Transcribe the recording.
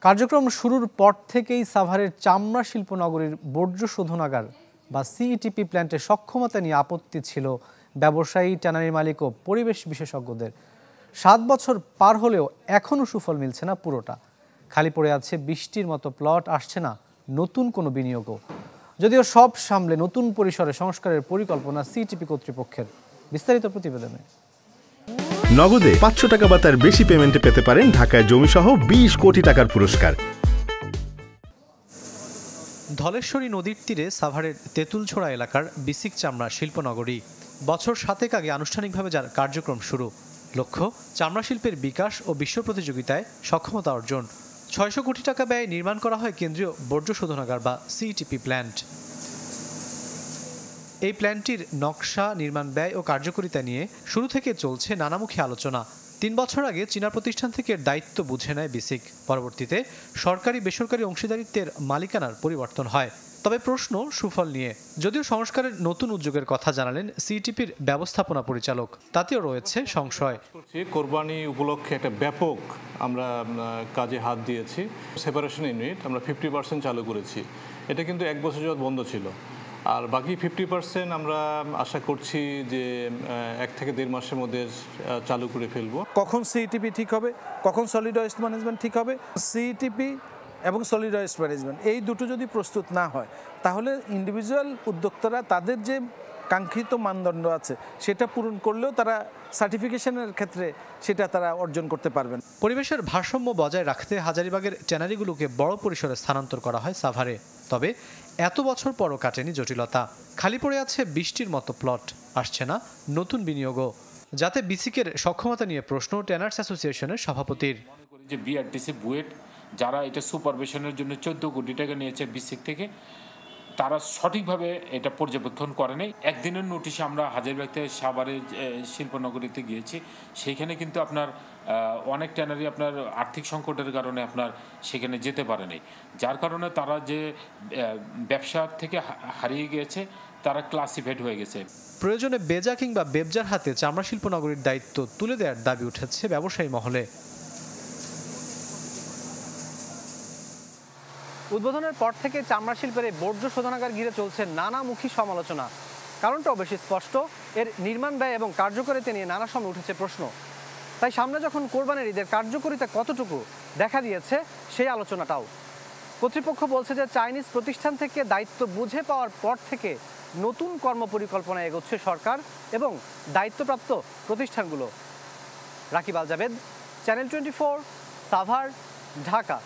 কার্যক্রম শুরুর পর থেকেই সাভারের চামড়া শিল্পনগরীর বর্জ্য শোধনাগার বা সিইটিপি প্ল্যান্টের সক্ষমতা নিয়ে আপত্তি ছিল ব্যবসায়ী, ট্যানারি মালিক ও পরিবেশ বিশেষজ্ঞদের। 7 বছর পার হলেও এখনও সুফল মিলছে না পুরোটা। খালি পড়ে আছে বৃষ্টির মতো প্লট, আসছে না নতুন কোনো বিনিয়োগও। যদিও সব সামলে নতুন পরিসরে সংস্কারের পরিকল্পনা সিইটিপি কর্তৃপক্ষের। বিস্তারিত প্রতিবেদনে। নগদে 500 টাকা বা তার বেশি পেমেন্টে পেতে পারেন ঢাকায় জমিসহ 20 কোটি টাকার পুরস্কার। ধলেশ্বরী নদীর তীরে সাভারের তেঁতুলছোড়া এলাকার বিসিক চামড়া শিল্পনগরী। বছর 7 আগে আনুষ্ঠানিকভাবে যার কার্যক্রম শুরু। লক্ষ্য চামড়া শিল্পের বিকাশ ও বিশ্ব প্রতিযোগিতায় সক্ষমতা অর্জন। 600 কোটি টাকা ব্যয়ে নির্মাণ করা হয় কেন্দ্রীয় বর্জ্য শোধনাগার বা সিইটিপি প্ল্যান্ট। এই প্ল্যান্টটির নকশা, নির্মাণ ব্যয় ও কার্যকারিতা নিয়ে শুরু থেকে চলছে নানামুখী আলোচনা। 3 বছর আগে চীনা প্রতিষ্ঠান থেকে দায়িত্ব বুঝে নেয় বিসিক। পরবর্তীতে সরকারি বেসরকারি অংশীদারিত্বের মালিকানার পরিবর্তন হয়। তবে প্রশ্ন সুফল নিয়ে। যদিও সংস্কারের নতুন উদ্যোগের কথা জানালেন সিইটিপির ব্যবস্থাপনা পরিচালক, তাতেও রয়েছে সংশয়। কোরবানি উপলক্ষে একটা ব্যাপক আমরা কাজে হাত দিয়েছি। সেপারেশন ইউনিট আমরা 50% চালু করেছি। এটা কিন্তু 1 বছর যাবত বন্ধ ছিল। আর বাকি 50% আমরা আশা করছি যে 1 থেকে 1.5 মাসের মধ্যে চালু করে ফেলবো। কখন সিইটিপি ঠিক হবে, কখন সলিড ওয়েস্ট ম্যানেজমেন্ট ঠিক হবে, সিইটিপি এবং সলিড ওয়েস্ট ম্যানেজমেন্ট এই দুটো যদি প্রস্তুত না হয়, তাহলে ইন্ডিভিজুয়াল উদ্যোক্তারা তাদের যে কাঙ্ক্ষিত মানদণ্ড আছে সেটা পূরণ করলেও তারা সার্টিফিকেশনের ক্ষেত্রে সেটা তারা অর্জন করতে পারবেন। পরিবেশের ভারসাম্য বজায় রাখতে হাজারীবাগের ট্যানারিগুলোকে বড় পরিসরে স্থানান্তর করা হয় সাভারে। তবে এত বছর পরও কাটেনি জটিলতা। খালি পড়ে আছে বৃষ্টির মতো প্লট, আসছে না নতুন বিনিয়োগও। যাতে বিসিকের সক্ষমতা নিয়ে প্রশ্ন ট্যানার্স অ্যাসোসিয়েশনের সভাপতির। যে বিআরটিসি বুয়েট যারা এটা সুপারভিশনের জন্য 14 কোটি টাকা নিয়েছে বিসিক থেকে, তারা সঠিকভাবে এটা পর্যবেক্ষণ করে নাই। একদিনের নোটিশে আমরা হাজারীবাগ থেকে সাভারের শিল্পনগরীতে গিয়েছি। সেইখানে কিন্তু আপনার অনেক ট্যানারি আপনার আর্থিক সংকটের কারণে আপনার সেখানে যেতে পারে নাই, যার কারণে তারা যে ব্যবসা থেকে হারিয়ে গিয়েছে, তারা ক্লাসিফাইড হয়ে গেছে। প্রয়োজনে বেজা কিংবা বেবজার হাতে চামড়া শিল্পনগরীর দায়িত্ব তুলে দেওয়ার দাবি উঠেছে ব্যবসায়ী মহলে। উদ্বোধনের পর থেকে চামড়া শিল্পের এই বর্জ্য শোধনাগার ঘিরে চলছে নানামুখী সমালোচনা। কারণটাও বেশি স্পষ্ট, এর নির্মাণ ব্যয় এবং কার্যকারিতা নিয়ে নানা সময় উঠেছে প্রশ্ন। তাই সামনে যখন কোরবানির ঈদের কার্যকারিতা কতটুকু দেখা দিয়েছে সেই আলোচনাটাও। কর্তৃপক্ষ বলছে যে চাইনিজ প্রতিষ্ঠান থেকে দায়িত্ব বুঝে পাওয়ার পর থেকে নতুন কর্মপরিকল্পনা এগোচ্ছে সরকার এবং দায়িত্বপ্রাপ্ত প্রতিষ্ঠানগুলো। রাকিব আল জাবেদ, চ্যানেল 24, সাভার, ঢাকা।